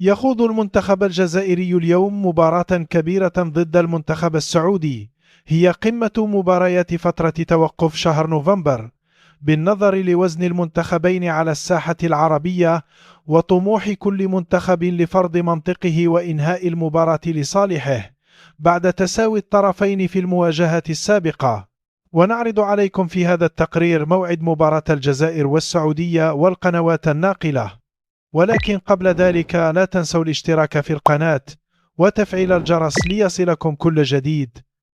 يخوض المنتخب الجزائري اليوم مباراة كبيرة ضد المنتخب السعودي، هي قمة مباريات فترة توقف شهر نوفمبر، بالنظر لوزن المنتخبين على الساحة العربية وطموح كل منتخب لفرض منطقه وإنهاء المباراة لصالحه بعد تساوي الطرفين في المواجهة السابقة. ونعرض عليكم في هذا التقرير موعد مباراة الجزائر والسعودية والقنوات الناقلة. ولكن قبل ذلك لا تنسوا الاشتراك في القناة وتفعيل الجرس ليصلكم كل جديد.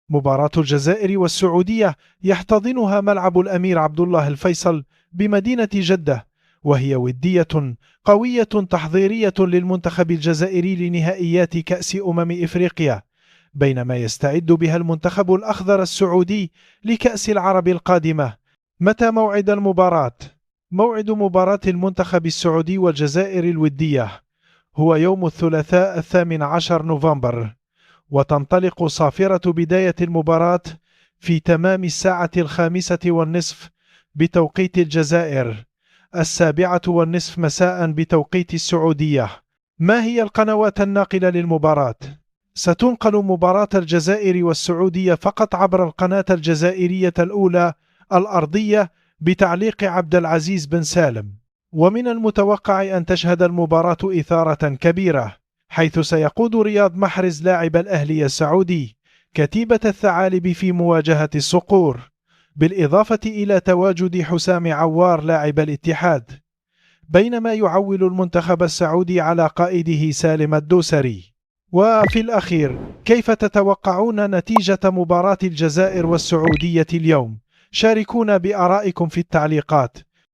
مباراة الجزائر والسعودية يحتضنها ملعب الأمير عبد الله الفيصل بمدينة جدة، وهي ودية قوية تحضيرية للمنتخب الجزائري لنهائيات كأس إفريقيا، بينما يستعد بها المنتخب الأخضر السعودي لكأس العرب القادمة. متى موعد المباراة؟ موعد مباراة المنتخب السعودي والجزائر الودية هو يوم الثلاثاء 18 نوفمبر، وتنطلق صافرة بداية المباراة في تمام الساعة 5:30 بتوقيت الجزائر، 7:30 مساء بتوقيت السعودية. ما هي القنوات الناقلة للمباراة؟ ستنقل مباراة الجزائر والسعودية فقط عبر القناة الجزائرية الأولى الأرضية بتعليق عبد العزيز بن سالم. ومن المتوقع أن تشهد المباراة إثارة كبيرة، حيث سيقود رياض محرز لاعب الأهلي السعودي كتيبة الثعالب في مواجهة الصقور، بالإضافة إلى تواجد حسام عوار لاعب الاتحاد، بينما يعول المنتخب السعودي على قائده سالم الدوسري. وفي الأخير، كيف تتوقعون نتيجة مباراة الجزائر والسعودية اليوم؟ شاركونا بآرائكم في التعليقات.